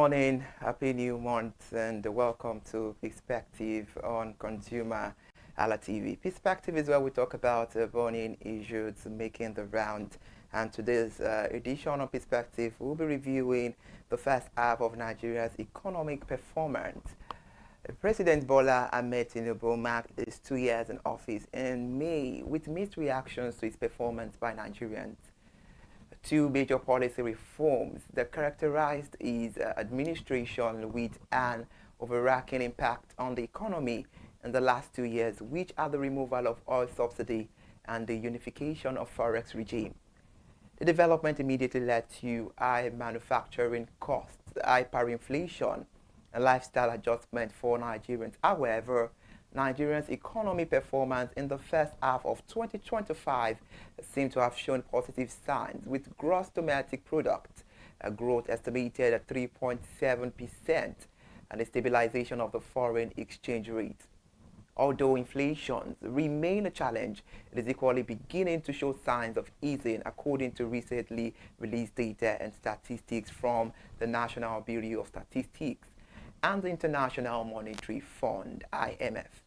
morning, happy new month, and welcome to Perspective on Consumer Ala TV. Perspective is where we talk about burning issues making the round. And today's edition of Perspective, we'll be reviewing the first half of Nigeria's economic performance. President Bola Ahmed Tinubu marked his 2 years in office in May with mixed reactions to his performance by Nigerians. Two major policy reforms that characterized his administration with an overarching impact on the economy in the last 2 years, which are the removal of oil subsidy and the unification of forex regime. The development immediately led to high manufacturing costs, hyperinflation, and lifestyle adjustment for Nigerians. However, Nigeria's economy performance in the first half of 2025 seemed to have shown positive signs, with gross domestic product growth estimated at 3.7% and a stabilization of the foreign exchange rate. Although inflation remains a challenge, it is equally beginning to show signs of easing, according to recently released data and statistics from the National Bureau of Statistics and the International Monetary Fund (IMF).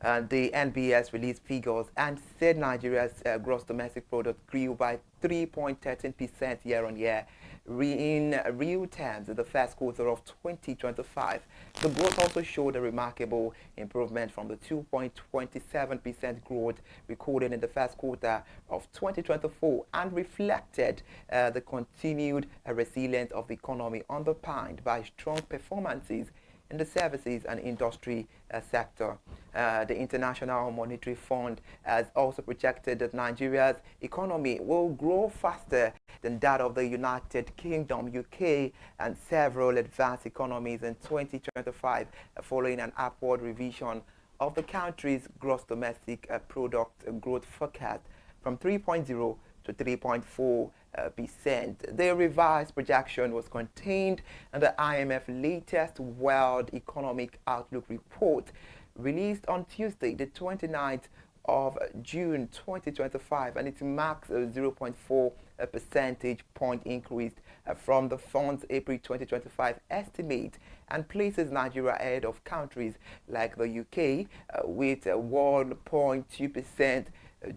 The NBS released figures and said Nigeria's gross domestic product grew by 3.13% year-on-year in real terms in the first quarter of 2025. The growth also showed a remarkable improvement from the 2.27% growth recorded in the first quarter of 2024 and reflected the continued resilience of the economy underpinned by strong performances in the services and industry sector. The International Monetary Fund has also projected that Nigeria's economy will grow faster than that of the United Kingdom, UK, and several advanced economies in 2025, following an upward revision of the country's gross domestic product growth forecast from 3.0 to 3.4%. The revised projection was contained in the IMF latest World Economic Outlook report released on Tuesday, the 29th of June 2025, and it marks a 0.4 percentage point increase from the fund's April 2025 estimate and places Nigeria ahead of countries like the UK with 1.2%,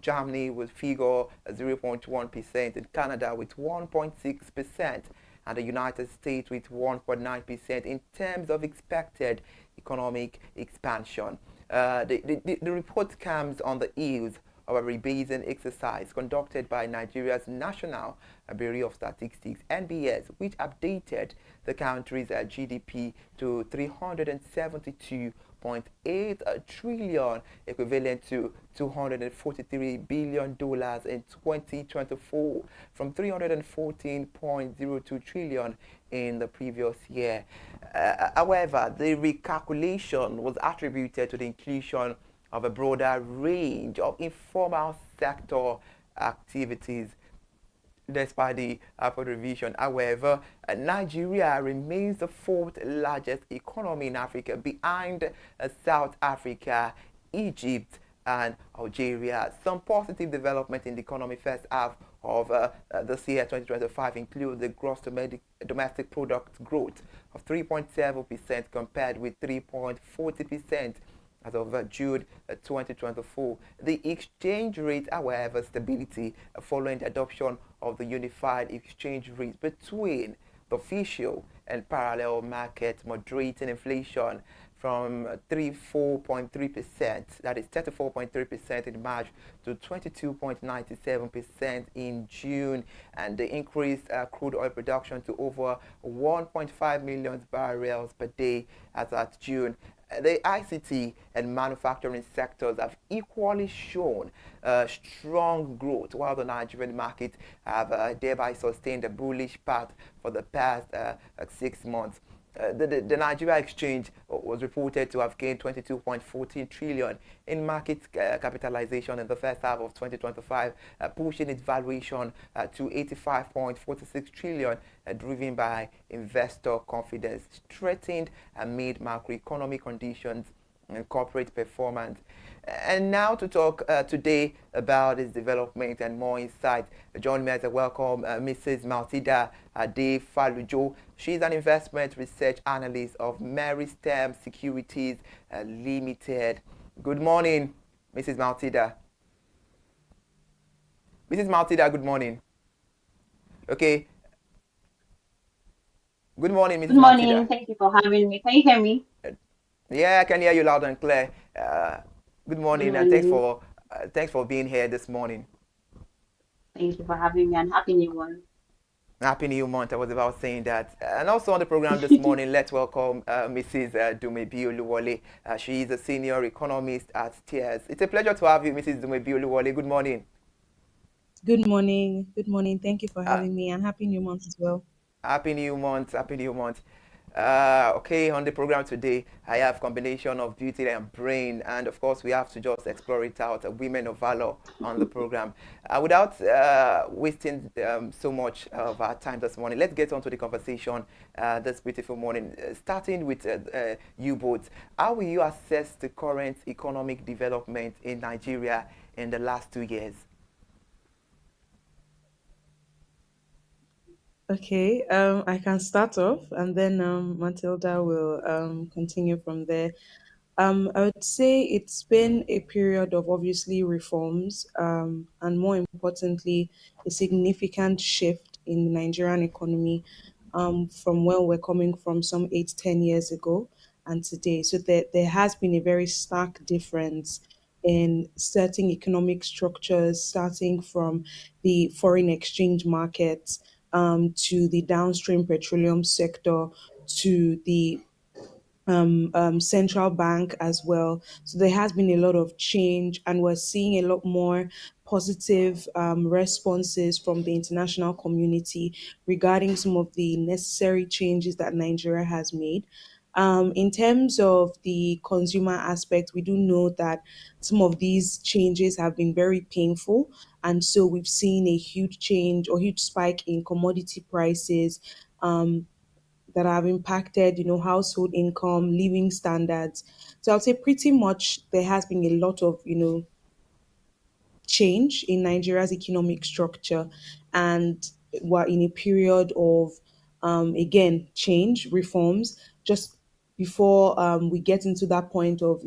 Germany with figure 0.1%, and Canada with 1.6%, and the United States with 1.9% in terms of expected economic expansion. The report comes on the heels of a rebasing exercise conducted by Nigeria's National Bureau of Statistics (NBS), which updated the country's GDP to 372.8 trillion, equivalent to $243 billion in 2024, from 314.02 trillion in the previous year. However, the recalculation was attributed to the inclusion of a broader range of informal sector activities. Despite the upward revision, however, Nigeria remains the fourth largest economy in Africa, behind South Africa, Egypt, and Algeria. Some positive development in the economy first half of this year 2025 include the gross domestic product growth of 3.7% compared with 3.40% as of June 2024. The exchange rate, however, stability following the adoption of the unified exchange rate between the official and parallel market, moderating inflation from 34.3%, that is 34.3% in March, to 22.97% in June, and the increased crude oil production to over 1.5 million barrels per day as at June. The ICT and manufacturing sectors have equally shown strong growth, while the Nigerian market have thereby sustained a bullish path for the past 6 months. The Nigeria exchange was reported to have gained 22.14 trillion in market capitalization in the first half of 2025, pushing its valuation to 85.46 trillion, driven by investor confidence strengthened amid macroeconomic conditions and corporate performance. And now to talk today about its development and more insight. Join me as I welcome Mrs. Matilda Ade Falujo. She's an investment research analyst of Meristem Securities Limited. Good morning, Mrs. Matilda. Mrs. Matilda, good morning. Okay. Good morning, Good Mrs. morning. Matilda. Thank you for having me. Can you hear me? Yeah, I can hear you loud and clear. Good Good morning, and morning. thanks for being here this morning. Thank you for having me and happy new one. Happy New Month. I was about saying that. And also on the program this morning, let's welcome Mrs. Dumebi Oluwole. She is a senior economist at TIAS. It's a pleasure to have you, Mrs. Dumebi Oluwole. Good morning. Good morning. Good morning. Thank you for Uh, having me and happy new month as well. Happy New Month. Happy New Month. Okay, on the program today, I have combination of beauty and brain, and of course, we have to just explore it out. Women of valor on the program. Without wasting so much of our time this morning, let's get on to the conversation this beautiful morning. Starting with U-boats, how will you assess the current economic development in Nigeria in the last 2 years? Okay, I can start off and then Matilda will continue from there. I would say it's been a period of obviously reforms, and more importantly, a significant shift in the Nigerian economy, from where we're coming from some 8, 10 years ago and today. So there has been a very stark difference in certain economic structures, starting from the foreign exchange markets, to the downstream petroleum sector, to the central bank as well. So there has been a lot of change, and we're seeing a lot more positive responses from the international community regarding some of the necessary changes that Nigeria has made. In terms of the consumer aspect, we do know that some of these changes have been very painful. And so we've seen a huge change or huge spike in commodity prices, um, that have impacted, household income, living standards. So I'll say pretty much there has been a lot of, change in Nigeria's economic structure, and we're in a period of, again, change, reforms, just before we get into that point of,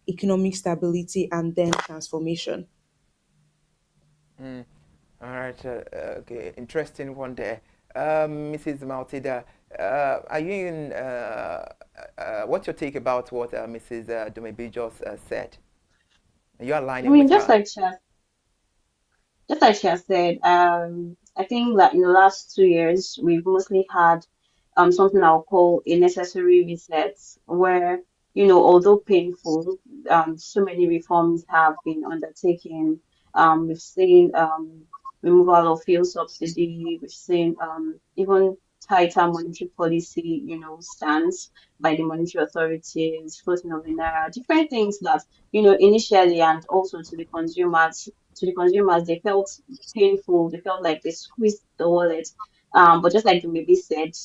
economic stability and then transformation. Mm. All right. Okay. Interesting one there. Mrs. Maltida, are you in? What's your take about what Mrs. Dumebi just said? You're I aligning mean, with her. just like she has said, I think that in the last 2 years, we've mostly had something I'll call a necessary reset, where, although painful, so many reforms have been undertaken. We've seen removal of fuel subsidy, we've seen even tighter monetary policy, stance by the monetary authorities, floating of the naira, different things that, initially and also to the consumers, they felt painful. They felt like they squeezed the wallet. But just like you maybe said,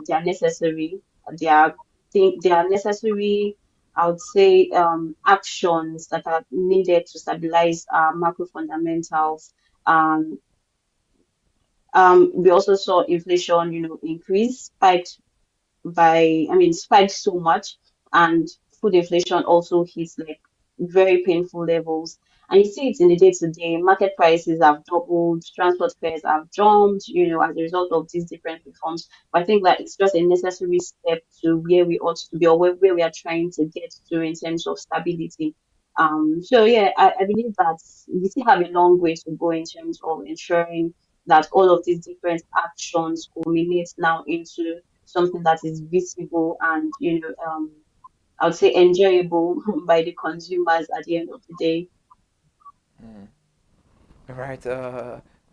they are necessary. They are they are necessary. I would say actions that are needed to stabilize macro fundamentals. Um, we also saw inflation, increase, spiked so much, and food inflation also hits like very painful levels. And you see it in the day to day. Market prices have doubled, transport fares have jumped, as a result of these different reforms. But I think that it's just a necessary step to where we ought to be, or where we are trying to get to in terms of stability. So yeah, I believe that we still have a long way to go in terms of ensuring that all of these different actions culminate now into something that is visible and I would say enjoyable by the consumers at the end of the day. Mm. Right.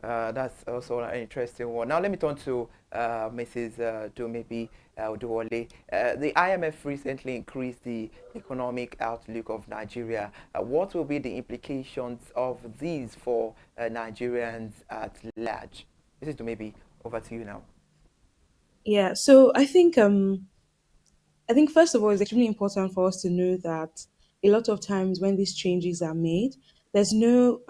That's also an interesting one. Now let me turn to Mrs. Dumebi Oduwole. The IMF recently increased the economic outlook of Nigeria. What will be the implications of these for Nigerians at large? Mrs. Dumebi, over to you now. Yeah, so I think I think first of all, it's extremely important for us to know that a lot of times when these changes are made, there's no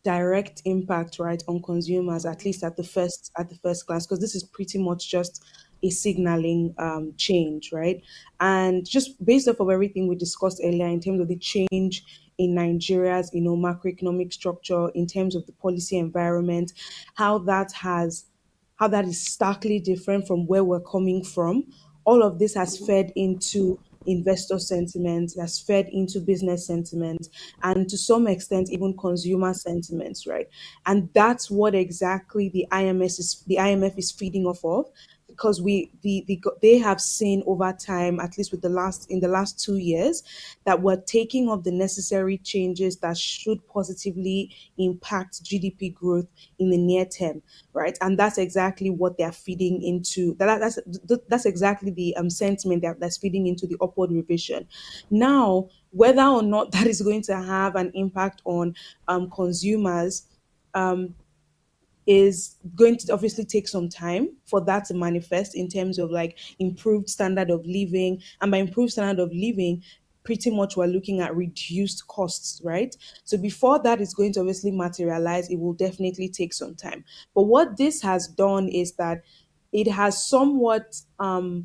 direct impact, right, on consumers, at least at the first glance, because this is pretty much just a signaling change, right? And just based off of everything we discussed earlier in terms of the change in Nigeria's, macroeconomic structure, in terms of the policy environment, how that has how that is starkly different from where we're coming from. All of this has fed into investor sentiment, has fed into business sentiment, and to some extent even consumer sentiments, right? And that's what exactly the IMF is feeding off of, because they have seen over time, at least with the last 2 years, that we're taking up the necessary changes that should positively impact GDP growth in the near term, right? And that's exactly what they're feeding into. That's exactly the sentiment that's feeding into the upward revision. Now, whether or not that is going to have an impact on consumers, um, is going to obviously take some time for that to manifest in terms of like improved standard of living. And by improved standard of living, pretty much we're looking at reduced costs, right? So before that is going to obviously materialize, it will definitely take some time. But what this has done is that it has somewhat the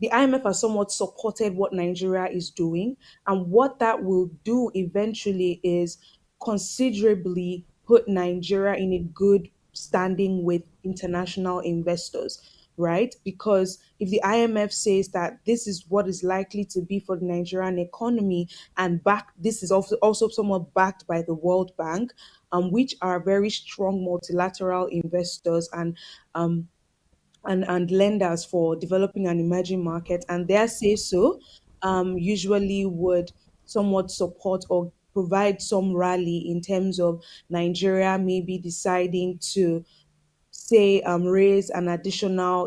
IMF has somewhat supported what Nigeria is doing. And what that will do eventually is considerably put Nigeria in a good standing with international investors, right? Because if the IMF says that this is what is likely to be for the Nigerian economy, and this is also somewhat backed by the World Bank, which are very strong multilateral investors um, and lenders for developing and emerging markets, and their say so usually would somewhat support or provide some rally in terms of Nigeria maybe deciding to say raise an additional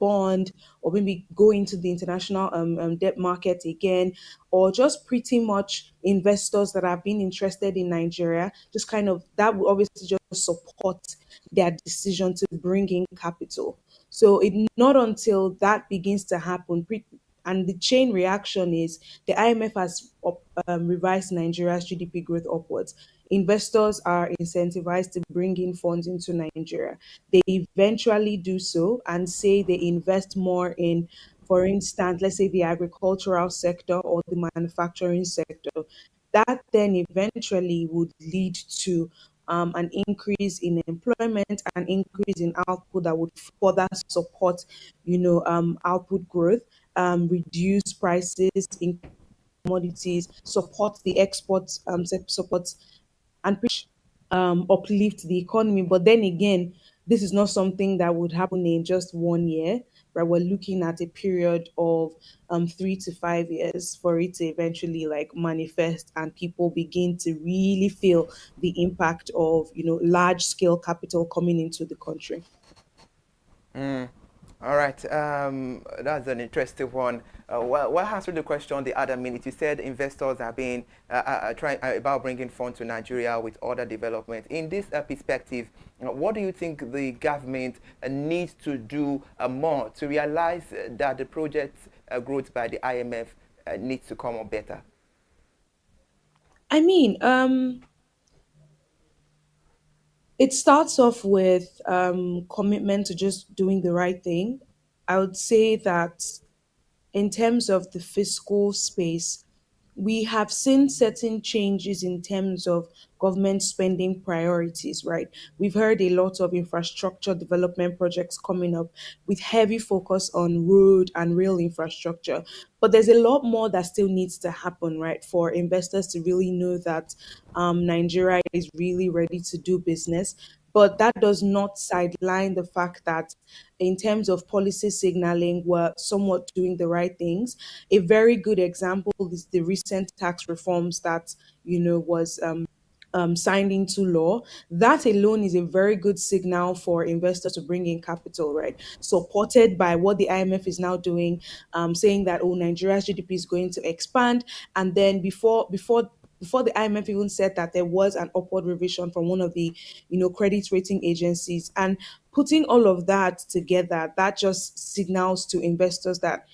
bond, or maybe go into the international debt market again, or just pretty much investors that have been interested in Nigeria, just kind of that will obviously just support their decision to bring in capital. So it not until that begins to happen and the chain reaction is the IMF has revised Nigeria's GDP growth upwards. Investors are incentivized to bring in funds into Nigeria. They eventually do so and say they invest more in, for instance, let's say the agricultural sector or the manufacturing sector. That then eventually would lead to an increase in employment, an increase in output that would further support, output growth, reduce prices in commodities, support the exports, support and uplift the economy. But then again, this is not something that would happen in just 1 year, right? We're looking at a period of 3 to 5 years for it to eventually like manifest and people begin to really feel the impact of large scale capital coming into the country. Mm. All right, that's an interesting one. Well, answer the question the other minute. You said investors are being trying about bringing funds to Nigeria with other development. In this perspective, what do you think the government needs to do more to realize that the project growth by the IMF needs to come up better? I mean, it starts off with commitment to just doing the right thing. I would say that in terms of the fiscal space, we have seen certain changes in terms of government spending priorities, right? We've heard a lot of infrastructure development projects coming up with heavy focus on road and rail infrastructure. But there's a lot more that still needs to happen, right, for investors to really know that Nigeria is really ready to do business. But that does not sideline the fact that, in terms of policy signaling, we're somewhat doing the right things. A very good example is the recent tax reforms that was signed into law. That alone is a very good signal for investors to bring in capital, right? Supported by what the IMF is now doing, saying that, oh, Nigeria's GDP is going to expand. And then before the IMF even said that, there was an upward revision from one of the credit rating agencies, and putting all of that together, that just signals to investors that,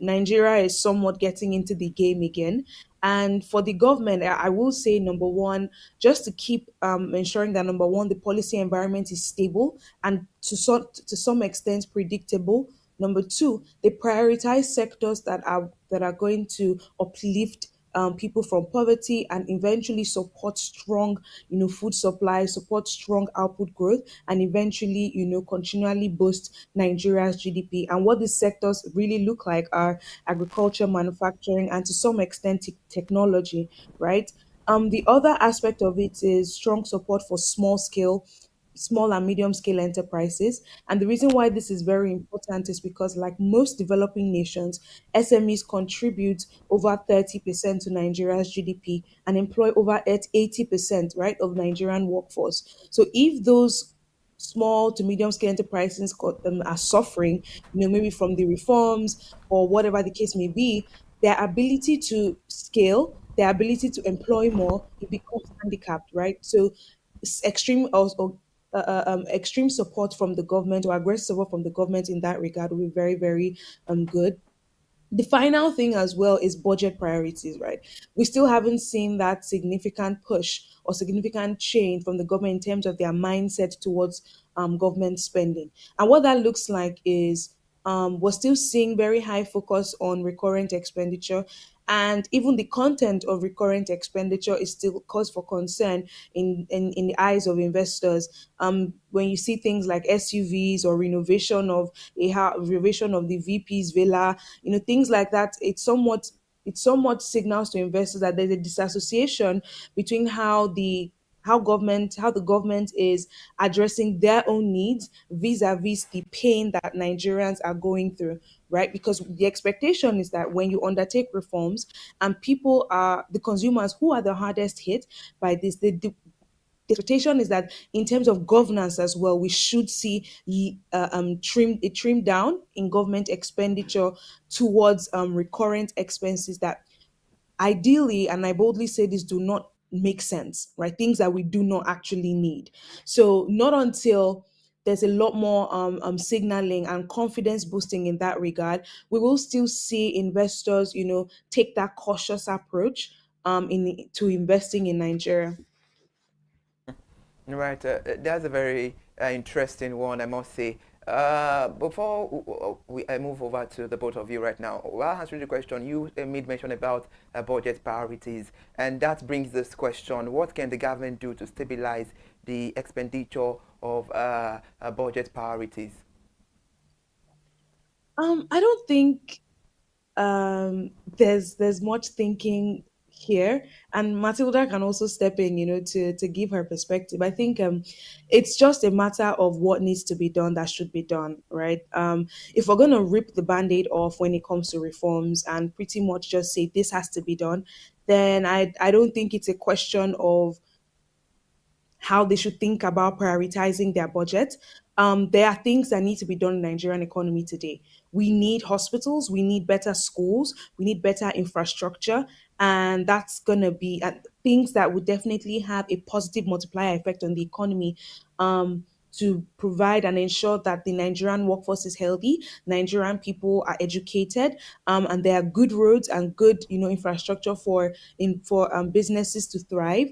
Nigeria is somewhat getting into the game again. And for the government, I will say, number one, just to keep ensuring that, number one, the policy environment is stable and to some extent predictable. Number two, they prioritize sectors that are going to uplift people from poverty and eventually support strong, food supply, support strong output growth, and eventually, continually boost Nigeria's GDP. And what these sectors really look like are agriculture, manufacturing, and to some extent technology, right? The other aspect of it is strong support for small and medium scale enterprises. And the reason why this is very important is because, like most developing nations, SMEs contribute over 30% to Nigeria's GDP and employ over 80%, right, of Nigerian workforce. So if those small to medium scale enterprises are suffering, maybe from the reforms or whatever the case may be, their ability to scale, their ability to employ more, it becomes handicapped, right? So extreme or extreme support from the government or aggressive support from the government in that regard will be very, very good. The final thing as well is budget priorities, right? We still haven't seen that significant push or significant change from the government in terms of their mindset towards government spending. And what that looks like is we're still seeing very high focus on recurrent expenditure. And even the content of recurrent expenditure is still cause for concern in the eyes of investors. When you see things like SUVs or renovation of the VP's villa, things like that, it somewhat signals to investors that there's a disassociation between how the government is addressing their own needs vis-a-vis the pain that Nigerians are going through, right? Because the expectation is that when you undertake reforms and people are the consumers who are the hardest hit by this, the expectation is that in terms of governance as well, we should see trim down in government expenditure towards recurrent expenses that ideally, and I boldly say this, do not make sense, right? Things that we do not actually need. So not until there's a lot more signaling and confidence boosting in that regard, we will still see investors, take that cautious approach to investing in Nigeria. Right, that's a very interesting one, I must say. Before I move over to the both of you right now, while answering the question, you made mention about budget priorities, and that brings this question: what can the government do to stabilize the expenditure of budget priorities? I don't think there's much thinking here, and Matilda can also step in, to give her perspective. I think it's just a matter of what needs to be done that should be done, right? If we're going to rip the band-aid off when it comes to reforms and pretty much just say this has to be done, then I don't think it's a question of how they should think about prioritizing their budget. There are things that need to be done in the Nigerian economy today. We need hospitals, we need better schools, we need better infrastructure, and that's going to be things that would definitely have a positive multiplier effect on the economy. To provide and ensure that the Nigerian workforce is healthy, Nigerian people are educated, and there are good roads and good, infrastructure for businesses to thrive.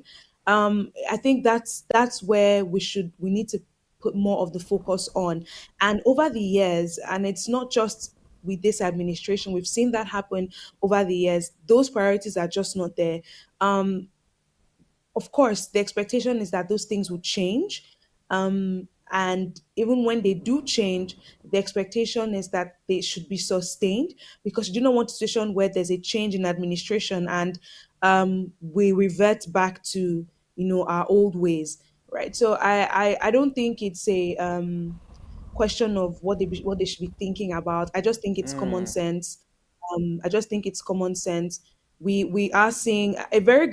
I think that's where we need to put more of the focus on. And over the years, and it's not just with this administration, we've seen that happen over the years. Those priorities are just not there. Um, of course, the expectation is that those things will change. And even when they do change, the expectation is that they should be sustained because you do not want a situation where there's a change in administration and we revert back to our old ways, right? So I don't think it's a question of what they should be thinking about. I just think it's common Mm. sense. I just think it's common sense. We are seeing a very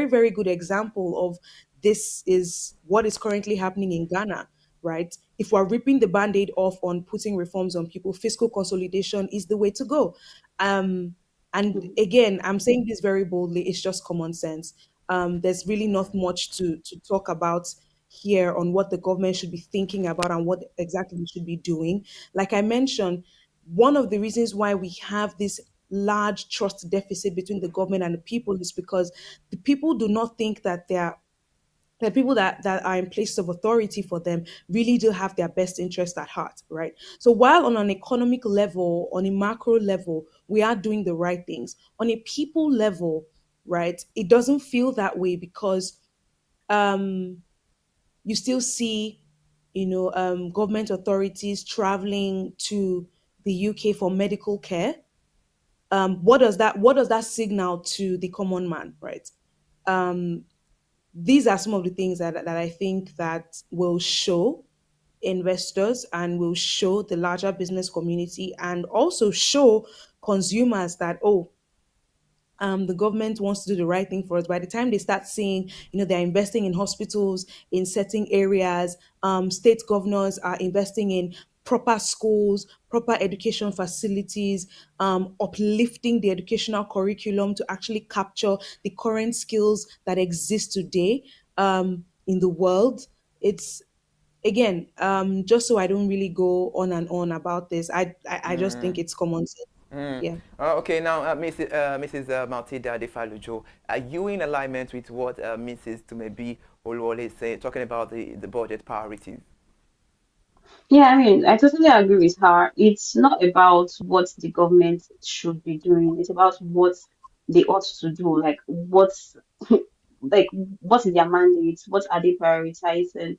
very good example of this is what is currently happening in Ghana, right? If we're ripping the band-aid off on putting reforms on people, fiscal consolidation is the way to go. Um, and again, I'm saying this very boldly, it's just common sense. There's really not much to talk about here on what the government should be thinking about and what exactly we should be doing. Like I mentioned, one of the reasons why we have this large trust deficit between the government and the people is because the people do not think that the people that are in places of authority for them really do have their best interest at heart, right? So while on an economic level, on a macro level, we are doing the right things, on a people level, right, it doesn't feel that way because um you still see, government authorities traveling to the UK for medical care. What does that signal to the common man, right? Um, these are some of the things that I think that will show investors and will show the larger business community and also show consumers that, oh, the government wants to do the right thing for us. By the time they start seeing, they're investing in hospitals in certain areas, state governors are investing in proper schools, proper education facilities, uplifting the educational curriculum to actually capture the current skills that exist today in the world. It's again, just so I don't really go on and on about this. I just think it's common sense. Mm. Yeah. Okay, now, Mrs. Matilda De Falujo, are you in alignment with what Mrs. Tumebi Olwole is saying, talking about the budget priorities? Yeah, I mean, I totally agree with her. It's not about what the government should be doing. It's about what they ought to do. Like what is their mandate? What are they prioritizing?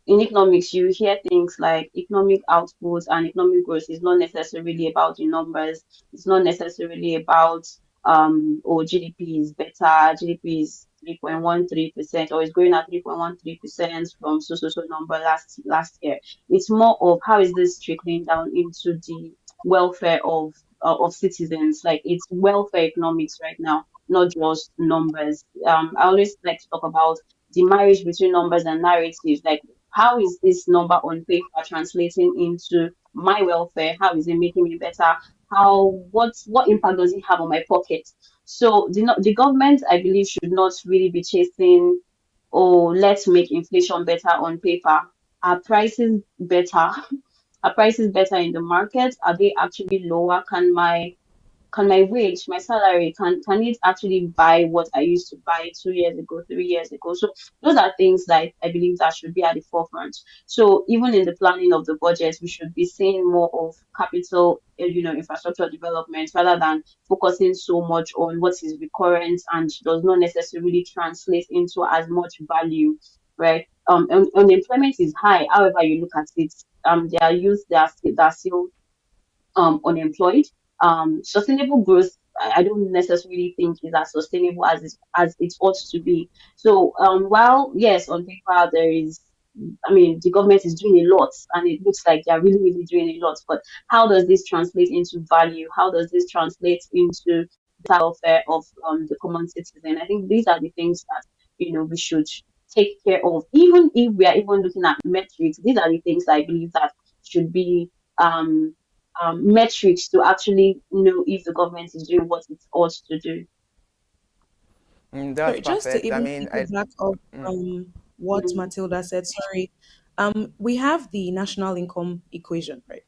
In economics, you hear things like economic output and economic growth is not necessarily about the numbers. It's not necessarily about GDP is better, GDP is 3.13% or is growing at 3.13% from so number last year. It's more of how is this trickling down into the welfare of citizens. Like it's welfare economics right now, not just numbers. I always like to talk about the marriage between numbers and narratives. Like how is this number on paper translating into my welfare? How is it making me better? What impact does it have on my pocket? So the government, I believe, should not really be chasing, oh, let's make inflation better on paper. Are prices better? Are prices better in the market? Are they actually lower? Can my wage, my salary, can it actually buy what I used to buy 2 years ago, 3 years ago? So those are things that I believe that should be at the forefront. So even in the planning of the budget, we should be seeing more of capital, infrastructure development rather than focusing so much on what is recurrent and does not necessarily translate into as much value, right? Unemployment is high. However, you look at it, there are youth that are still unemployed. Sustainable growth, I don't necessarily think is as sustainable as it ought to be. So while yes, on paper there is, I mean, the government is doing a lot, and it looks like they are really, really doing a lot. But how does this translate into value? How does this translate into the welfare of the common citizen? I think these are the things that we should take care of. Even if we are even looking at metrics, these are the things I believe that should be um metrics to actually know if the government is doing what it ought to do. That's Sorry, just to perfect. I even mean, piggyback of mm, what Mm, Matilda said, sorry. We have the national income equation, right?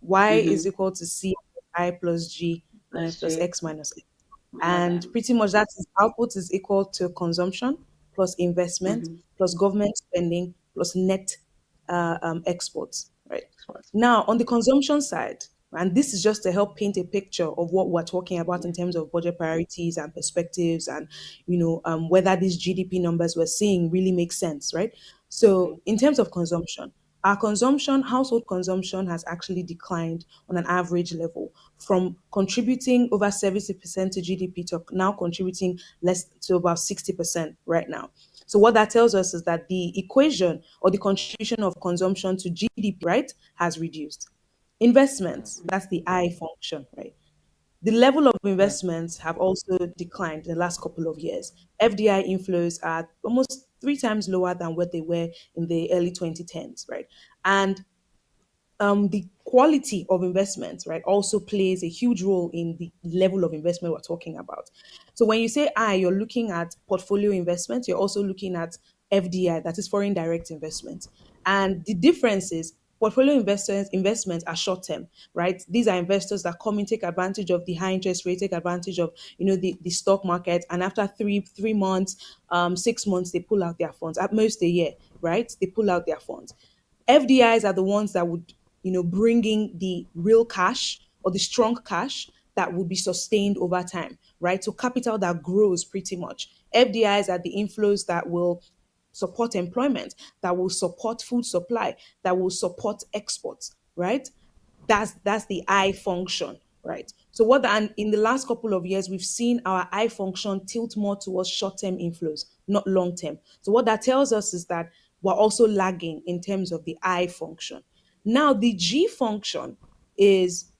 Y is mm-hmm. equal to C I plus G Let's plus see. X minus X. Minus And M. pretty much that is output is equal to consumption plus investment Mm-hmm. plus government spending plus net exports, right? Export. Now, on the consumption side, and this is just to help paint a picture of what we're talking about in Yeah. terms of budget priorities and perspectives, and whether these GDP numbers we're seeing really make sense, right? So, Okay. in terms of consumption, our consumption, household consumption, has actually declined on an average level from contributing over 70% to GDP to now contributing less to about 60% right now. So what that tells us is that the equation or the contribution of consumption to GDP, right, has reduced. Investments, that's the I function, right? The level of mm, investments have also declined in the last couple of years. FDI inflows are almost three times lower than what they were in the early 2010s, right? And the quality of investment, right, also plays a huge role in the level of investment we're talking about. So when you say I, you're looking at portfolio investment, you're also looking at FDI, that is foreign direct investment. And the difference is portfolio investments are short term, right? These are investors that come in, take advantage of the high interest rate, take advantage of the stock market, and after three months, 6 months, they pull out their funds. At most a year, right? They pull out their funds. FDIs are the ones that would, bring in the real cash or the strong cash that would be sustained over time, right? So capital that grows pretty much. FDIs are the inflows that will support employment, that will support food supply, that will support exports, right? That's the I function, right? So and in the last couple of years, we've seen our I function tilt more towards short-term inflows, not long-term. So what that tells us is that we're also lagging in terms of the I function. Now, the G function is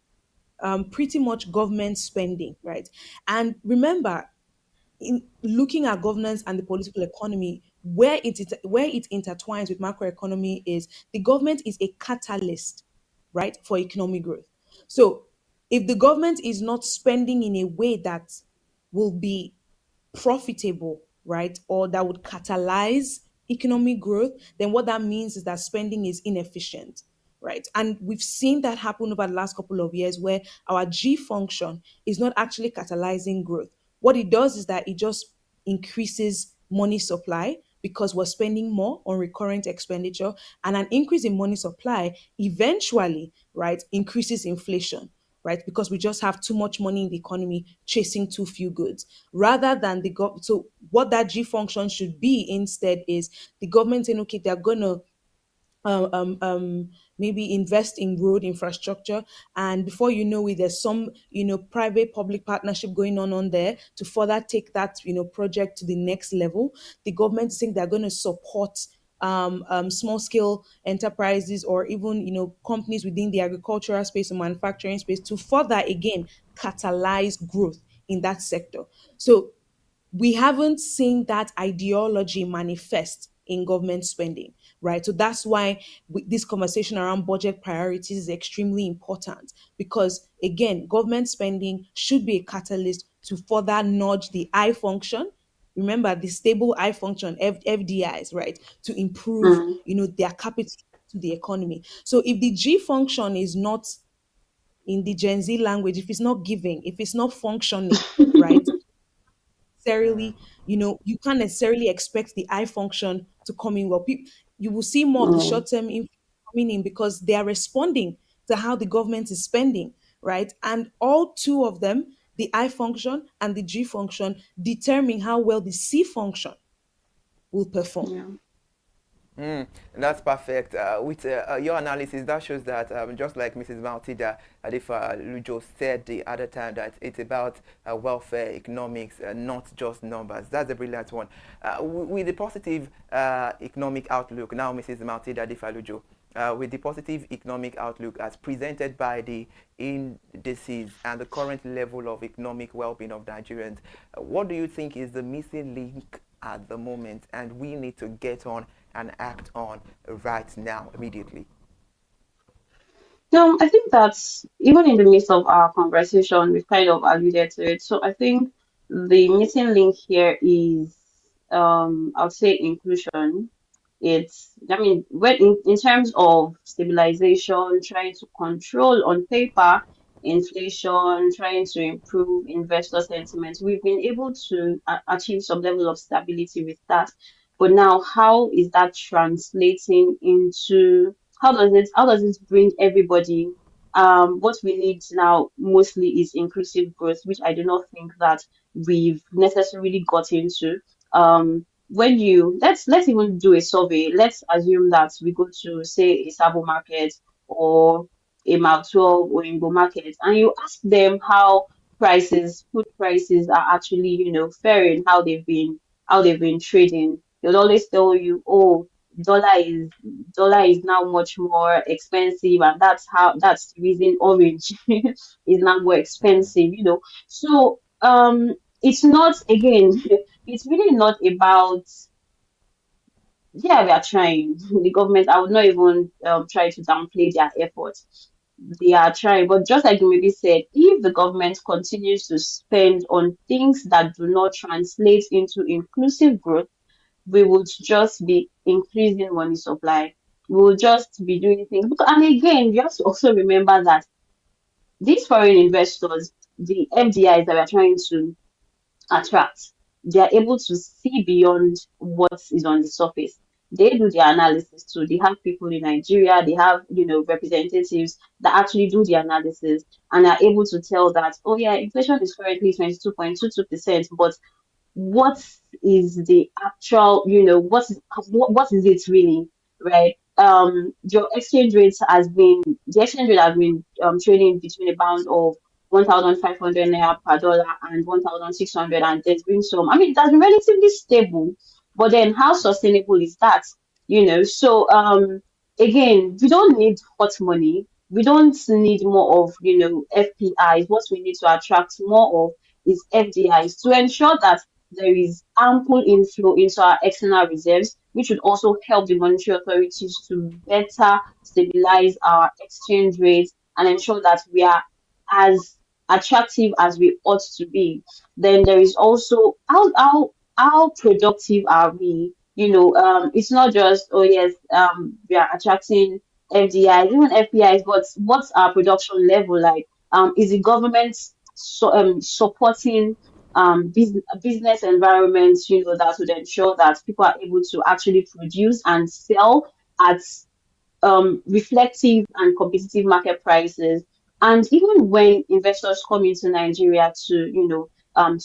pretty much government spending, right? And remember, in looking at governance and the political economy, where it intertwines with macroeconomy is the government is a catalyst, right, for economic growth. So if the government is not spending in a way that will be profitable, right, or that would catalyze economic growth, then what that means is that spending is inefficient, right? And we've seen that happen over the last couple of years where our G function is not actually catalyzing growth. What it does is that it just increases money supply because we're spending more on recurrent expenditure, and an increase in money supply eventually, right, increases inflation, right? Because we just have too much money in the economy chasing too few goods. Rather than so what that G function should be instead is the government saying, okay, they're gonna um, um, um, maybe invest in road infrastructure, and before you know it, there's some private public partnership going on there to further take that project to the next level. The government think they're going to support small scale enterprises or even companies within the agricultural space or manufacturing space to further again catalyze growth in that sector. So we haven't seen that ideology manifest in government spending, right? So that's why this conversation around budget priorities is extremely important because, again, government spending should be a catalyst to further nudge the I function. Remember the stable I function, FDIs, right? To improve, Mm. their capital to the economy. So if the G function is not in the Gen Z language, if it's not giving, if it's not functioning, right? Necessarily, you can't necessarily expect the eye function to come in well. You will see more of the Mm. short term coming in because they are responding to how the government is spending, right? And all two of them, the I function and the G function, determine how well the C function will perform. Yeah. Mm, that's perfect. With your analysis, that shows that just like Mrs. Maltida Adifa Lujo said the other time, that it's about welfare economics, not just numbers. That's a brilliant one. With the positive economic outlook, now Mrs. Maltida Adifa Lujo, with the positive economic outlook as presented by the indices and the current level of economic well-being of Nigerians, what do you think is the missing link at the moment and we need to get on and act on right now, immediately? No, I think that's even in the midst of our conversation, we've kind of alluded to it. So I think the missing link here is, I would say inclusion. I mean, when in terms of stabilization, trying to control on paper inflation, trying to improve investor sentiment, we've been able to achieve some level of stability with that. But now, how is that translating into how does it bring everybody? What we need now mostly is inclusive growth, which I do not think that we've necessarily got into. When you let's even do a survey. Let's assume that we go to say a Sabo market or a Mount 12 or Ingo market, and you ask them how food prices are actually, faring, how they've been trading. They'll always tell you, oh, dollar is dollar is now much more expensive, and that's the reason orange is now more expensive. So it's not again. It's really not about, yeah, we are trying. The government, I would not even try to downplay their efforts. They are trying, but just like you maybe said, if the government continues to spend on things that do not translate into inclusive growth, we would just be increasing money supply. We will just be doing things. And again, you have to also remember that these foreign investors, the FDIs that we are trying to attract, they are able to see beyond what is on the surface. They do their analysis too. They have people in Nigeria, they have, representatives that actually do the analysis and are able to tell that, oh yeah, inflation is currently 22.22%, but what is the actual, what is it really, right? Your exchange rate has been the exchange rate has been trading between a bound of 1,500 naira per dollar and 1,600, and there's been some. I mean, that's been relatively stable, but then how sustainable is that? So again, we don't need hot money. We don't need more of FPIs. What we need to attract more of is FDIs to ensure that there is ample inflow into our external reserves, which would also help the monetary authorities to better stabilize our exchange rates and ensure that we are as attractive as we ought to be. Then there is also how productive are we? It's not just, oh yes, we are attracting FDIs, even FPIs, but what's our production level like? Is the government supporting business environments, that would ensure that people are able to actually produce and sell at reflective and competitive market prices. And even when investors come into Nigeria to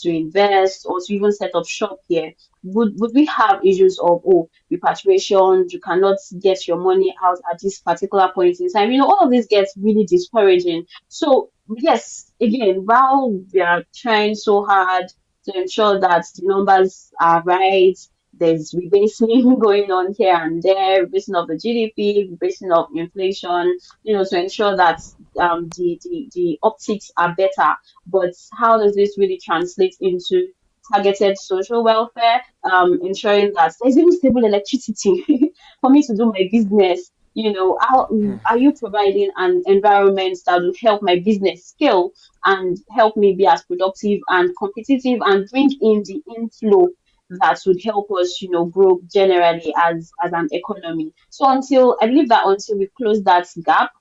invest or to even set up shop here, would we have issues of, oh, repatriation, you cannot get your money out at this particular point in time? All of this gets really discouraging. So yes, again, while we are trying so hard to ensure that the numbers are right, there's rebasing going on here and there, rebasing of the GDP, rebasing of inflation, to ensure that the optics are better. But how does this really translate into targeted social welfare, ensuring that there's even stable electricity for me to do my business? How are you providing an environment that will help my business scale and help me be as productive and competitive and bring in the inflow that would help us, grow generally as an economy. So I believe that until we close that gap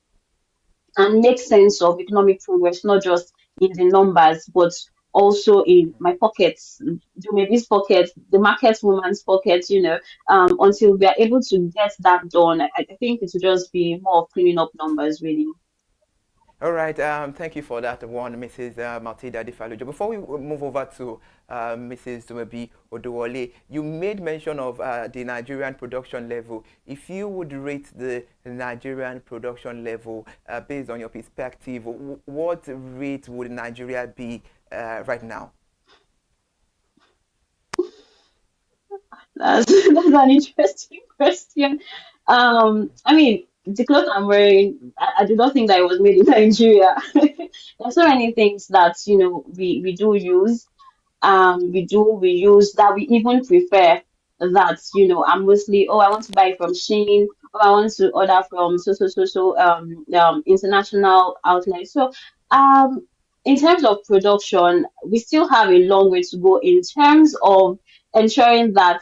and make sense of economic progress, not just in the numbers, but also in my pockets, Jumebi's pocket, the market woman's pocket, until we are able to get that done, I think it will just be more of cleaning up numbers, really. All right, thank you for that one, Mrs. Matilda Difalujo. Before we move over to Mrs. Dumebi Oduwole, you made mention of the Nigerian production level. If you would rate the Nigerian production level based on your perspective, what rate would Nigeria be right now? That's an interesting question. I mean, the clothes I'm wearing, I do not think that it was made in Nigeria. There's so many things that we do use, we use that we even prefer, that I'm mostly, oh, I want to buy from Shein, or I want to order from international outlets. So in terms of production, we still have a long way to go in terms of ensuring that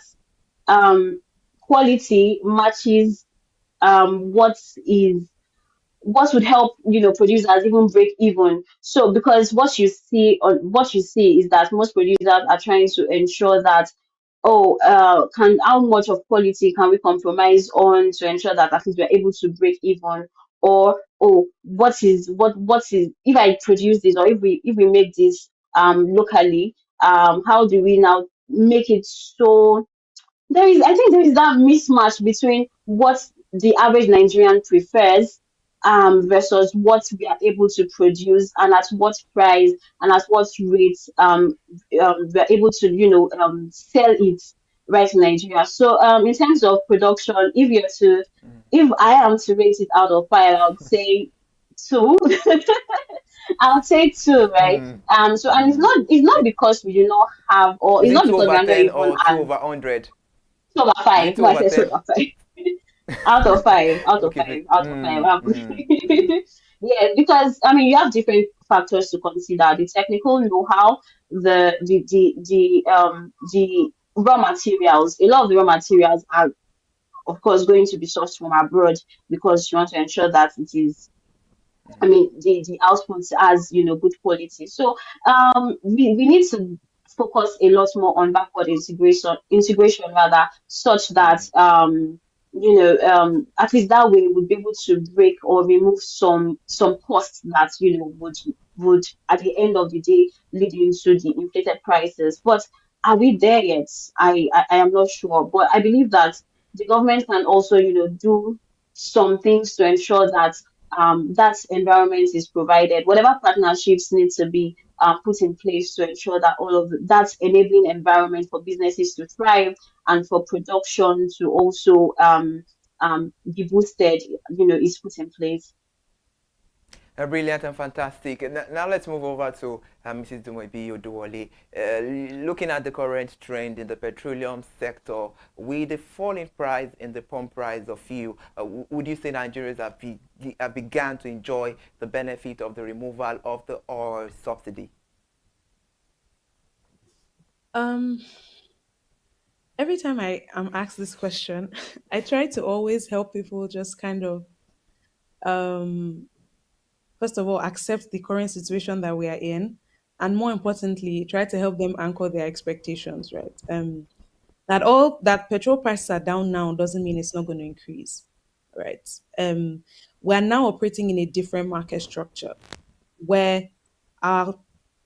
um quality matches what is what would help producers even break even. So because what you see is that most producers are trying to ensure that, oh, can how much of quality can we compromise on to ensure that at least we're able to break even? Or, oh, what is, if I produce this, or if we make this locally, how do we now make it so I think there is that mismatch between what the average Nigerian prefers versus what we are able to produce, and at what price and at what rate we are able to sell it right in Nigeria. So in terms of production, Mm. if I am to rate it out of five, I would say two. I'll say two, right? Mm. So, and Mm. it's not because we do not have, or Is it's it not two because we over are not 10 even or two as over 100? 2/5. Is it No, two I over said 10? 2/5. Out of five. Out of Okay. five. Out of five. Mm. Yeah, because I mean you have different factors to consider: the technical know-how, the raw materials. A lot of the raw materials are, of course, going to be sourced from abroad because you want to ensure that it is, I mean, the output has, good quality. So we need to focus a lot more on backward integration rather, such that at least that way we'll be able to break or remove some costs that would at the end of the day lead into the inflated prices. But are we there yet? I am not sure, but I believe that the government can also do some things to ensure that that environment is provided. Whatever partnerships need to be put in place to ensure that all of that enabling environment for businesses to thrive and for production to also be boosted, is put in place. Brilliant and fantastic. Now let's move over to Mrs. Dumebi Oduwole. Looking at the current trend in the petroleum sector, with the falling price in the pump price of fuel, would you say Nigerians have begun to enjoy the benefit of the removal of the oil subsidy? Um, every time I am asked this question, I try to always help people just kind of um first of all accept the current situation that we are in, and more importantly, try to help them anchor their expectations, right? That all that petrol prices are down now doesn't mean it's not going to increase, right? We're now operating in a different market structure where our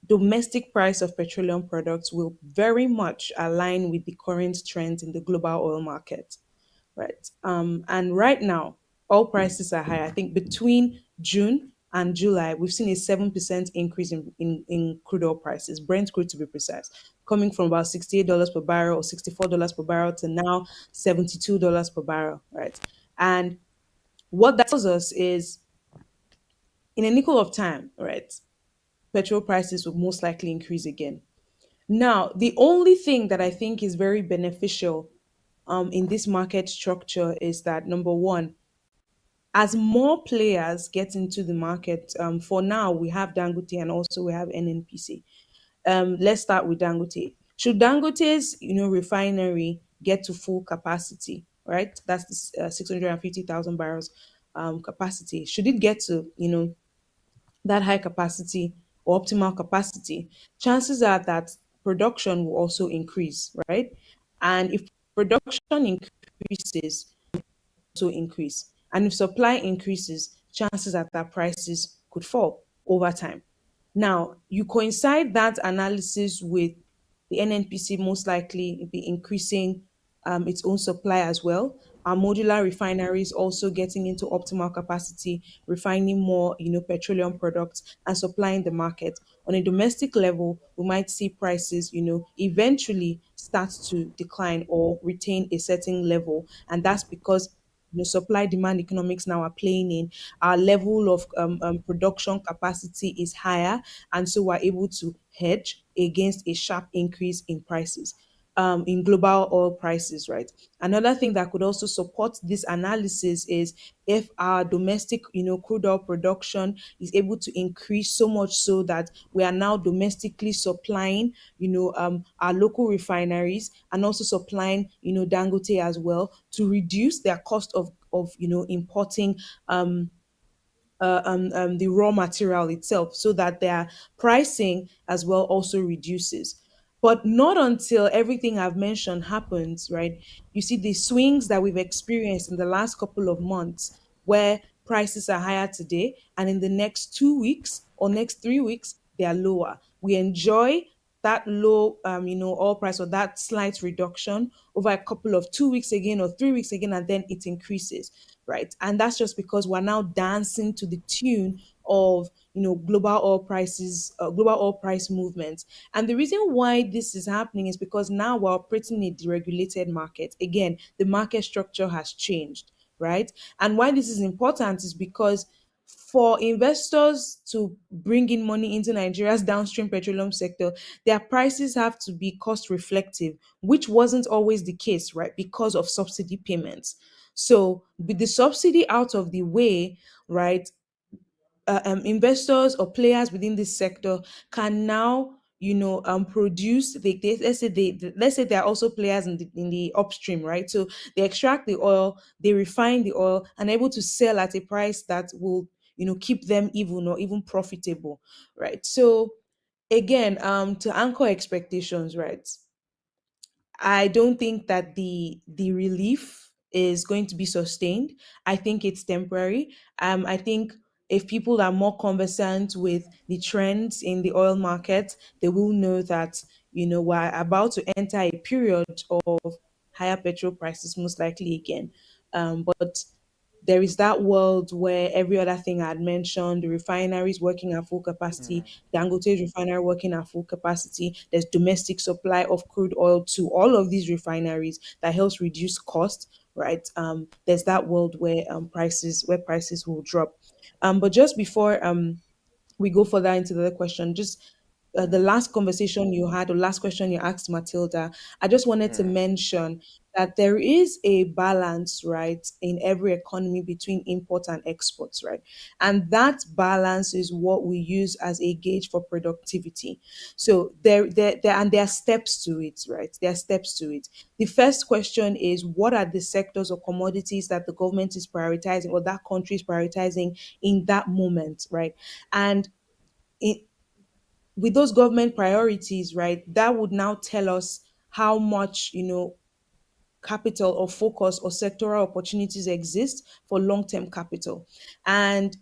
domestic price of petroleum products will very much align with the current trends in the global oil market, right? And right now, oil prices are high. I think between June and July, we've seen a 7% increase in crude oil prices, Brent crude to be precise, coming from about $68 per barrel or $64 per barrel to now $72 per barrel, right? And what that tells us is in a nickel of time, right, petrol prices will most likely increase again. Now, the only thing that I think is very beneficial in this market structure is that number one, as more players get into the market, for now we have Dangote and also we have NNPC. Let's start with Dangote. Should Dangote's refinery get to full capacity, right? That's the 650,000 barrels capacity. Should it get to that high capacity or optimal capacity, chances are that production will also increase, right? And if production increases, also increase. And if supply increases, chances are that prices could fall over time. Now, you coincide that analysis with the NNPC most likely be increasing its own supply as well. Our modular refineries also getting into optimal capacity, refining more, petroleum products and supplying the market. On a domestic level, we might see prices, eventually start to decline or retain a certain level, and that's because supply demand economics now are playing in. Our level of production capacity is higher, and so we're able to hedge against a sharp increase in prices, in global oil prices, right? Another thing that could also support this analysis is if our domestic, crude oil production is able to increase so much so that we are now domestically supplying, our local refineries and also supplying, Dangote as well to reduce their cost of importing the raw material itself so that their pricing as well also reduces. But not until everything I've mentioned happens, right? You see the swings that we've experienced in the last couple of months where prices are higher today and in the next 2 weeks or next 3 weeks, they are lower. We enjoy that low oil price or that slight reduction over a couple of 2 weeks again or 3 weeks again, and then it increases, right? And that's just because we're now dancing to the tune of global oil price movements. And the reason why this is happening is because now we're operating in a deregulated market. Again, the market structure has changed, right? And why this is important is because for investors to bring in money into Nigeria's downstream petroleum sector, their prices have to be cost reflective, which wasn't always the case, right? Because of subsidy payments. So, with the subsidy out of the way, right, investors or players within this sector can now produce let's say they're also players in the upstream, right? So they extract the oil, they refine the oil, and able to sell at a price that will keep them even or even profitable, right? So again, to anchor expectations, right? I don't think that the relief is going to be sustained. I think it's temporary. I think if people are more conversant with the trends in the oil market, they will know that we're about to enter a period of higher petrol prices, most likely again. But there is that world where every other thing I had mentioned, the refineries working at full capacity, Dangote's refinery working at full capacity, there's domestic supply of crude oil to all of these refineries that helps reduce cost, right? There's that world where prices will drop. But just before we go further into the other question, just the last conversation you had, or last question you asked Matilda, I just wanted to mention that there is a balance, right, in every economy between imports and exports, right? And that balance is what we use as a gauge for productivity. So there are steps to it, right? There are steps to it. The first question is, what are the sectors or commodities that the government is prioritizing or that country is prioritizing in that moment, right? And it, with those government priorities, right, that would now tell us how much, capital or focus or sectoral opportunities exist for long-term capital. And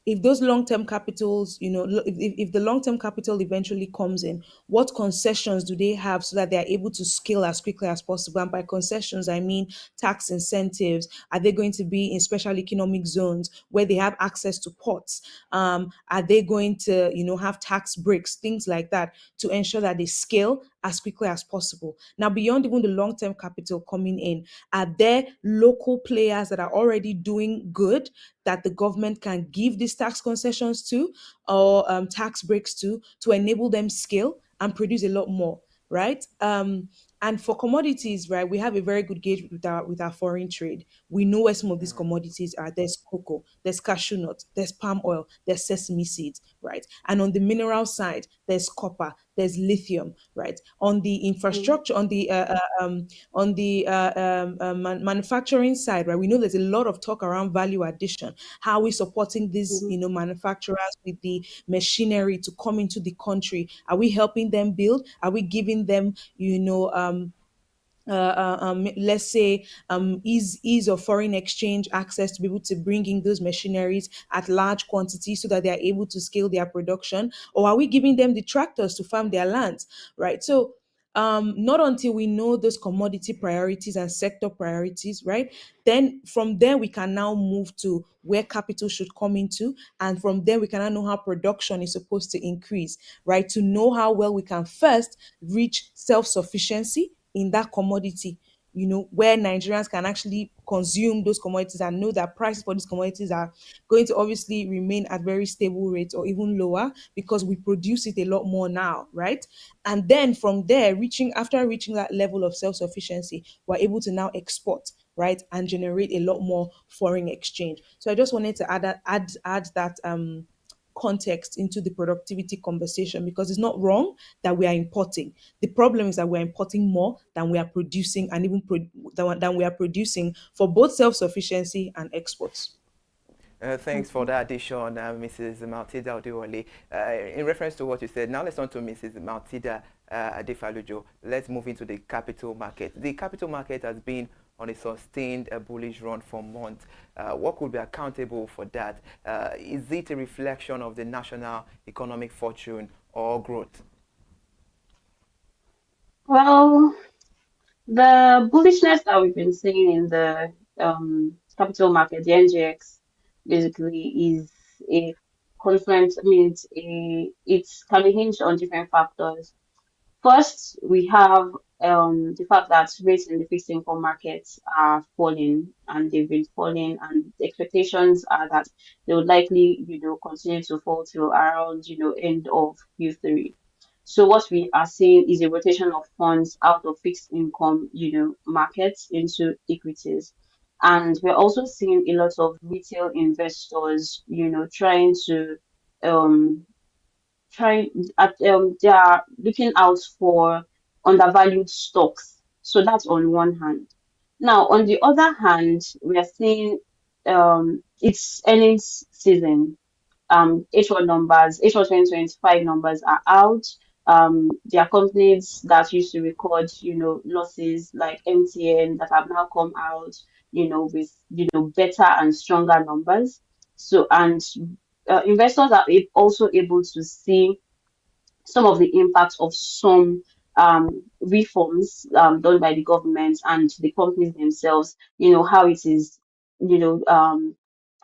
if those long-term capitals, if the long-term capital eventually comes in, what concessions do they have so that they are able to scale as quickly as possible? And by concessions, I mean tax incentives. Are they going to be in special economic zones where they have access to ports? Are they going to, have tax breaks, things like that, to ensure that they scale as quickly as possible? Now, beyond even the long-term capital coming in, are there local players that are already doing good that the government can give these tax concessions to, or tax breaks to enable them scale and produce a lot more, right? And for commodities, right, we have a very good gauge with our foreign trade. We know where some of these commodities are. There's cocoa, there's cashew nut, there's palm oil, there's sesame seeds, right? And on the mineral side, there's copper, there's lithium, right? On the Mm, infrastructure, on the manufacturing side, right, we know there's a lot of talk around value addition. How are we supporting these, mhm, manufacturers with the machinery to come into the country? Are we helping them build? Are we giving them, let's say, ease of foreign exchange access to be able to bring in those machineries at large quantities so that they are able to scale their production? Or are we giving them the tractors to farm their lands, right? So not until we know those commodity priorities and sector priorities, right, then from there we can now move to where capital should come into, and from there we can now know how production is supposed to increase, right, to know how well we can first reach self-sufficiency in that commodity, where Nigerians can actually consume those commodities and know that prices for these commodities are going to obviously remain at very stable rates or even lower because we produce it a lot more now, right? And then from there, after reaching that level of self-sufficiency, we're able to now export, right, and generate a lot more foreign exchange. So I just wanted to add that context into the productivity conversation, because it's not wrong that we are importing. The problem is that we're importing more than we are producing, and even than we are producing for both self-sufficiency and exports. Thanks for mhm. that addition, Mrs. Matilda Odewale. In reference to what you said, now let's turn to Mrs. Matilda Adefalujo. Let's move into the capital market. The capital market has been on a sustained bullish run for months. What could be accountable for that? Is it a reflection of the national economic fortune or growth? Well, the bullishness that we've been seeing in the capital market, the NGX, basically is a confluence. I mean, it can be hinged on different factors. First, we have the fact that rates in the fixed income markets are falling, and they've been falling, and the expectations are that they would likely, continue to fall till around, end of Q3. So what we are seeing is a rotation of funds out of fixed income, markets into equities. And we're also seeing a lot of retail investors, trying to um trying at they are looking out for undervalued stocks. So that's on one hand. Now, on the other hand, we are seeing it's earnings season. H1 numbers, H1 2025 numbers are out. There are companies that used to record, losses like MTN that have now come out, with, better and stronger numbers. So, and investors are also able to see some of the impacts of some reforms done by the government and the companies themselves, how it is, you know, um,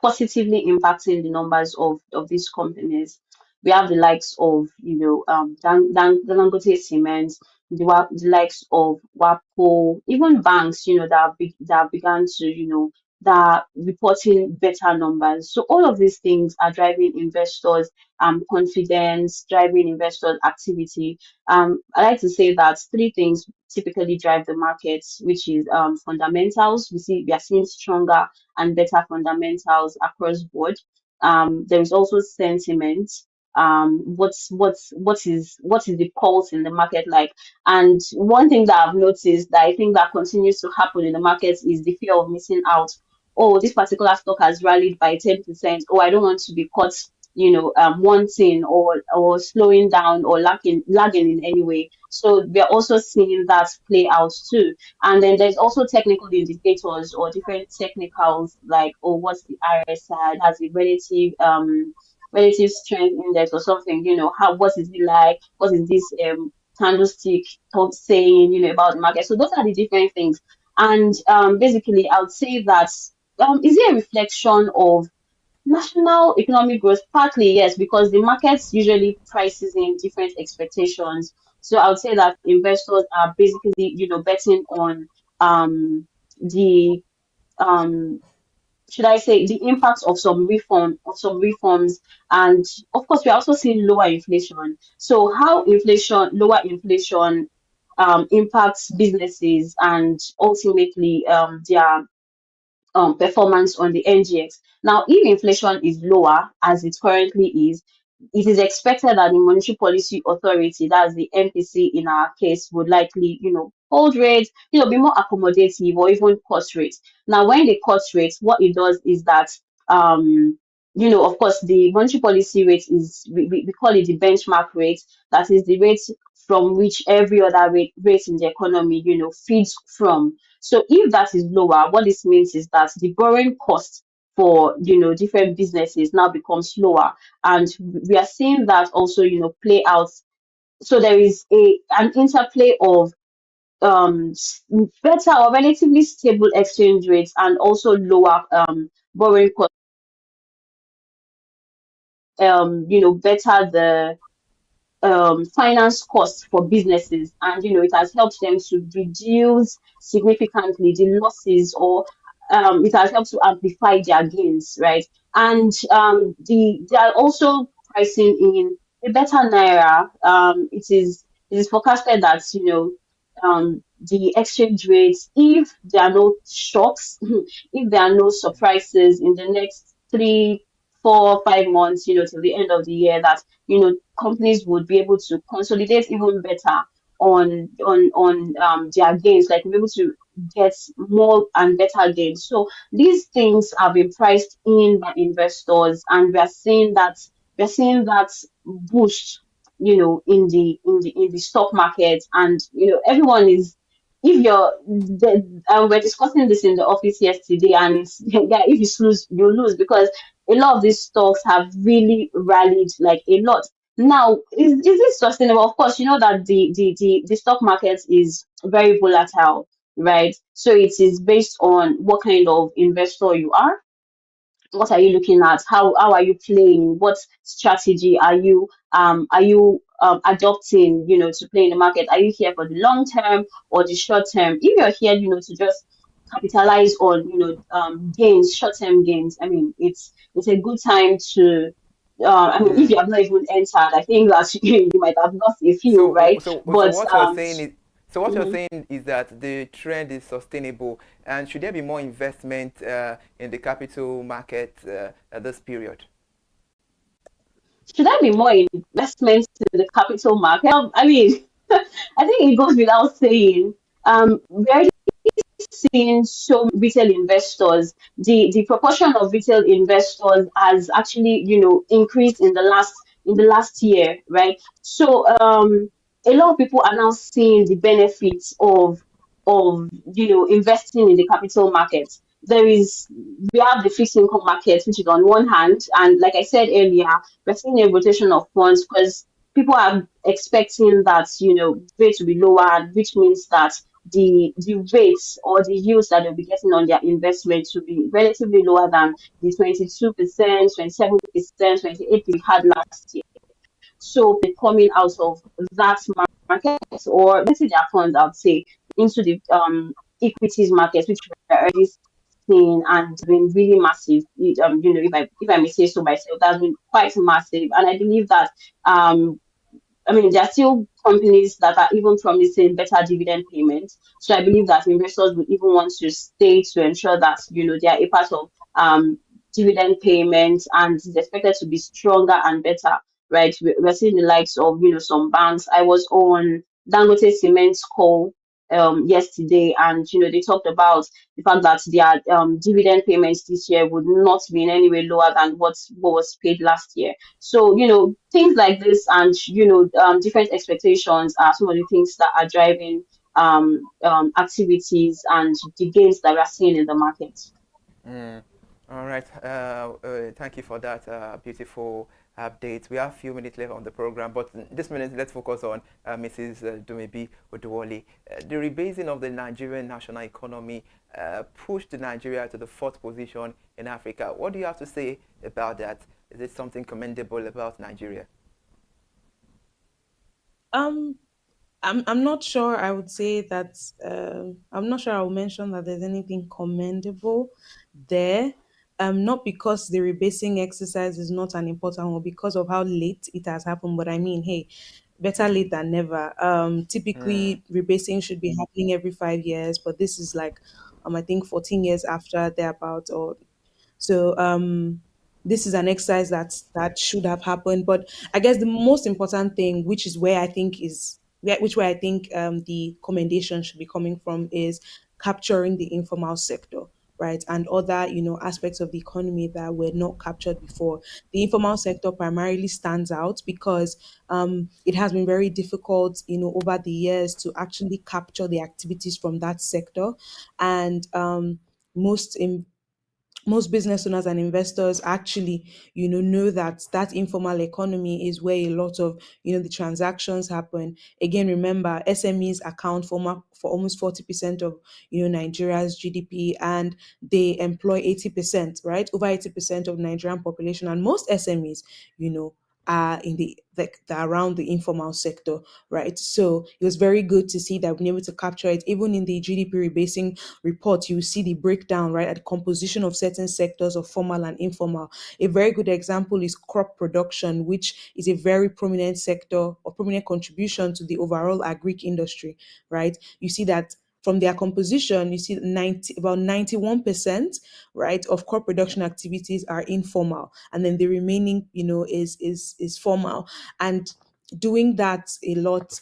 positively impacting the numbers of these companies. We have the likes of, Dangote Cement, the likes of WAPO, even banks, that have begun to, that are reporting better numbers. So all of these things are driving investors confidence, driving investors' activity. I like to say that three things typically drive the markets, which is fundamentals. We are seeing stronger and better fundamentals across board. There is also sentiment. What is the pulse in the market like? And one thing that I've noticed that I think that continues to happen in the markets is the fear of missing out. Oh, this particular stock has rallied by 10%. Oh, I don't want to be caught wanting or slowing down or lagging in any way. So we are also seeing that play out too. And then there's also technical indicators or different technicals like, oh, what's the RSI? Has a relative strength index or something, what is it like? What is this candlestick saying, about the market? So those are the different things. And basically I would say that is it a reflection of national economic growth? Partly, yes, because the markets usually prices in different expectations. So I would say that investors are basically, betting on the um should I say the impacts of some reforms, and of course we're also seeing lower inflation. So how lower inflation impacts businesses and ultimately their performance on the NGX. Now, if inflation is lower as it currently is, it is expected that the Monetary Policy Authority, that's the MPC in our case, would likely, hold rates, be more accommodative or even cut rates. Now, when they cut rates, what it does is that, of course, the monetary policy rate is, we call it the benchmark rate. That is the rate from which every other rate in the economy, feeds from. So if that is lower, what this means is that the borrowing cost for different businesses now becomes lower, and we are seeing that also play out. So there is an interplay of better or relatively stable exchange rates and also lower borrowing cost, better the finance costs for businesses, and it has helped them to reduce significantly the losses, or it has helped to amplify their gains, right? And they are also pricing in a better naira. It is forecasted that the exchange rates, if there are no shocks, if there are no surprises in the next 3, 4, 5 months, till the end of the year, that companies would be able to consolidate even better on their gains, like be able to get more and better gains. So these things have been priced in by investors, and we are seeing that boost, in the stock market, and everyone is. If we're discussing this in the office yesterday, and it's, yeah, if you lose, you lose, because a lot of these stocks have really rallied like a lot. Now, is this sustainable? Of course, you know that the stock market is very volatile, right? So it is based on what kind of investor you are. What are you looking at? How are you playing? What strategy are you adopting, to play in the market? Are you here for the long term or the short term? If you're here, to just capitalize on, gains, short term gains, I mean, it's a good time to. I mean, if Yeah. you have not even entered, I think that you might have lost a few, So, right? But what you're saying is, what you're mhm. saying is that the trend is sustainable, and should there be more investment in the capital market at this period? should there be more investments in the capital market? I mean, I think it goes without saying. We're seeing so many retail investors. The proportion of retail investors has actually, increased in the last year, right? So a lot of people are now seeing the benefits of investing in the capital market. We have the fixed income market, which is on one hand, and like I said earlier, we're seeing a rotation of funds because people are expecting that rates will be lower, which means that the rates or the yields that they'll be getting on their investments will be relatively lower than the 22%, 27%, 28% we had last year. So they're coming out of that market, or let's say their funds, I would say, into the equities market, which we're already seeing and been really massive. If I may say so myself, that's been quite massive, and I believe that I mean, there are still companies that are even promising better dividend payments. So I believe that investors would even want to stay to ensure that, they are a part of dividend payments, and it's expected to be stronger and better, right? We're seeing the likes of, some banks. I was on Dangote Cement's call yesterday, and, they talked about the fact that their dividend payments this year would not be in any way lower than what was paid last year. So, things like this and, different expectations are some of the things that are driving activities and the gains that we're seeing in the market. Mm. All right. Thank you for that beautiful update. We have a few minutes left on the program, but this minute let's focus on Mrs. Dumebi Oduwole. The rebasing of the Nigerian national economy pushed Nigeria to the fourth position in Africa. What do you have to say about that? Is it something commendable about Nigeria? Um, I'm not sure. I would say that I'm not sure. I'll mention that there's anything commendable there. Not because the rebasing exercise is not an important one, because of how late it has happened. But I mean, hey, better late than never. Mm. Typically, rebasing should be happening every 5 years, but this is like, I think 14 years after they're about, or so this is an exercise that should have happened. But I guess the most important thing, which is where I think is which way I think the commendation should be coming from, is capturing the informal sector, right, and other aspects of the economy that were not captured before. The informal sector primarily stands out because it has been very difficult, over the years to actually capture the activities from that sector, and most in most business owners and investors actually know that that informal economy is where a lot of the transactions happen. Again, remember, SMEs account for for almost 40% of Nigeria's GDP, and they employ 80%, right, over 80% of Nigerian population. And most SMEs you know are in the around the informal sector, right? So it was very good to see that we've been able to capture it. Even in the GDP rebasing report, you see the breakdown, right, at the composition of certain sectors of formal and informal. A very good example is crop production, which is a very prominent sector or prominent contribution to the overall agric industry, right? You see that from their composition, you see about 91%, right, of crop production activities are informal, and then the remaining, is formal. And doing that a lot,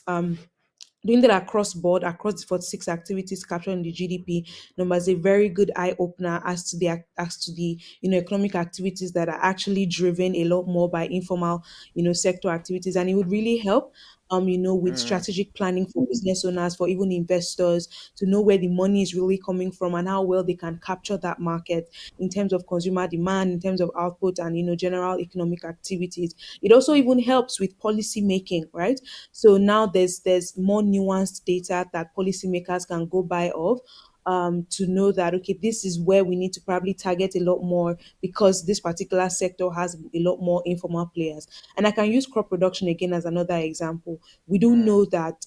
doing that across board, across the 46 activities captured in the GDP numbers, a very good eye opener as to the economic activities that are actually driven a lot more by informal sector activities. And it would really help with Mm. strategic planning for business owners, for even investors, to know where the money is really coming from and how well they can capture that market in terms of consumer demand, in terms of output, and general economic activities. It also even helps with policy making, right? So now there's more nuanced data that policymakers can go by of, to know that, okay, this is where we need to probably target a lot more, because this particular sector has a lot more informal players. And I can use crop production again as another example. We do Mm. know that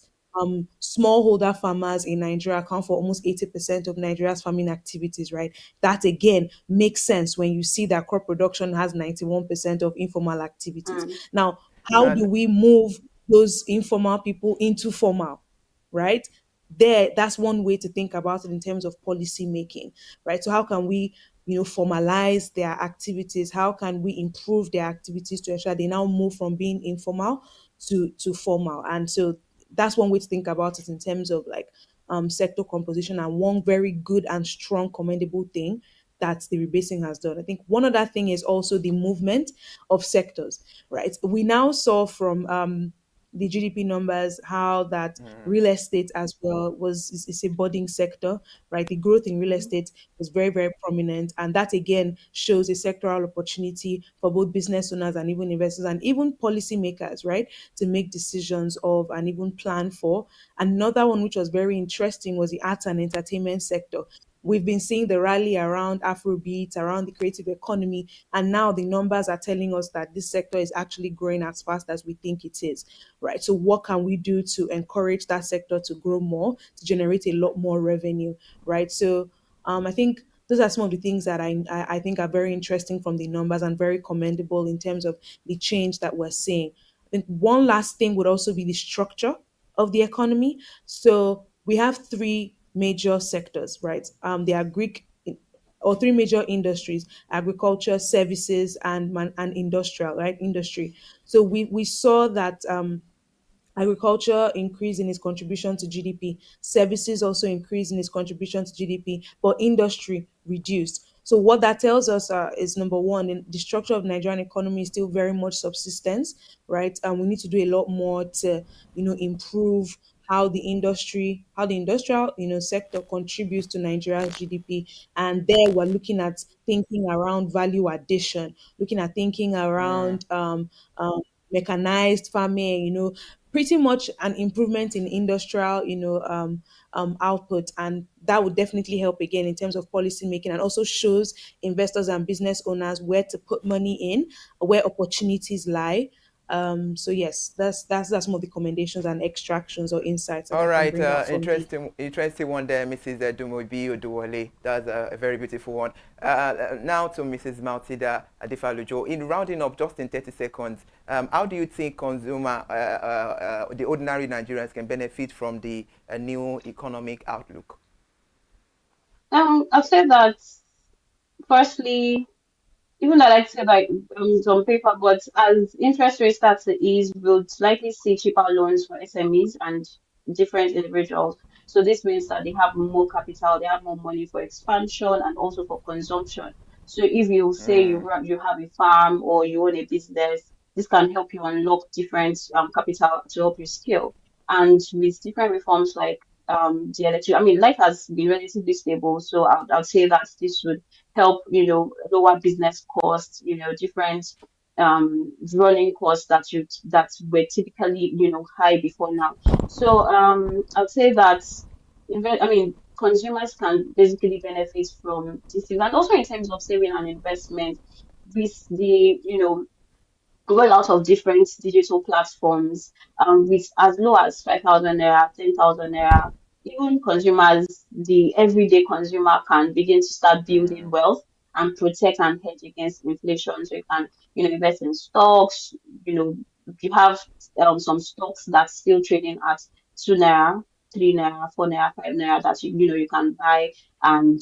smallholder farmers in Nigeria account for almost 80% of Nigeria's farming activities, right? That again makes sense when you see that crop production has 91% of informal activities. Mm, Now, how And do we move those informal people into formal, right? That's one way to think about it in terms of policy making, right? So how can we formalize their activities? How can we improve their activities to ensure they now move from being informal to formal? And so that's one way to think about it in terms of like sector composition, and one very good and strong commendable thing that the rebasing has done. I think one other thing is also the movement of sectors, right? We now saw from the GDP numbers how that Mm. real estate as well is a budding sector, right? The growth in real estate was very, very prominent. And that again shows a sectoral opportunity for both business owners and even investors and even policymakers, right? To make decisions of and even plan for. Another one which was very interesting was the arts and entertainment sector. We've been seeing the rally around Afrobeat, around the creative economy, and now the numbers are telling us that this sector is actually growing as fast as we think it is, right? So, what can we do to encourage that sector to grow more, to generate a lot more revenue, right? So, I think those are some of the things that I think are very interesting from the numbers and very commendable in terms of the change that we're seeing. I think one last thing would also be the structure of the economy. So we have three major sectors, right? The agri or three major industries: agriculture, services, and industrial, right? Industry. So we saw that agriculture increased in its contribution to GDP, services also increased in its contribution to GDP, but industry reduced. So what that tells us is number one, the structure of Nigerian economy is still very much subsistence, right? And we need to do a lot more to, improve how the industrial, sector contributes to Nigeria's GDP. And there we're looking at thinking around value addition, looking at thinking Mm. around mechanized farming, pretty much an improvement in industrial, output, and that would definitely help again in terms of policy making, and also shows investors and business owners where to put money in, where opportunities lie. So yes, that's some of the commendations and extractions or insights that All I can right, bring out from the. interesting one there, Mrs. Dumobi Oduwole. That's a very beautiful one. Now to Mrs. Mautida Adefalujo. In rounding up, just in 30 seconds, how do you think the ordinary Nigerians can benefit from the new economic outlook? I'll say that firstly, even though I like to say like it's on paper, but as interest rates start to ease, we'll likely see cheaper loans for SMEs and different individuals. So this means that they have more capital, they have more money for expansion and also for consumption. So if you say Mm. you have a farm or you own a business, this can help you unlock different capital to help you scale. And with different reforms like the electric, I mean, life has been relatively stable, so I'll say that this would help, lower business costs, different running costs that were typically, high before now. So I'd say that I mean consumers can basically benefit from this thing. And also in terms of saving and investment with the, roll out of different digital platforms with as low as 5,000 naira, 10,000 naira. Even consumers, the everyday consumer can begin to start building Mm. wealth and protect and hedge against inflation. So you can, invest in stocks. You have some stocks that's still trading at 2 naira, 3 naira, 4 naira, 5 naira that you can buy, and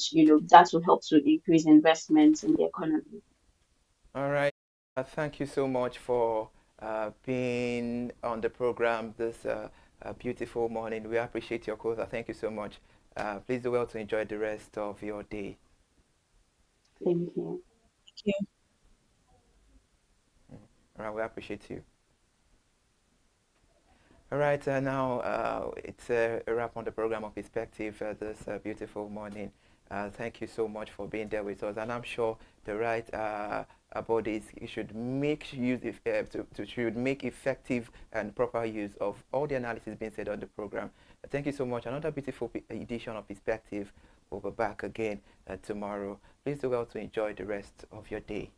that will help to increase investments in the economy. All right. Thank you so much for being on the program this beautiful morning. We appreciate your call. Thank you so much. Please do well to enjoy the rest of your day. Thank you. All right, we appreciate you. All right, now it's a wrap on the program of Perspective this beautiful morning. Thank you so much for being there with us, and I'm sure the right bodies should make use should make effective and proper use of all the analysis being said on the program. Thank you so much. Another beautiful edition of Perspective. We'll be back again tomorrow. Please do well to enjoy the rest of your day.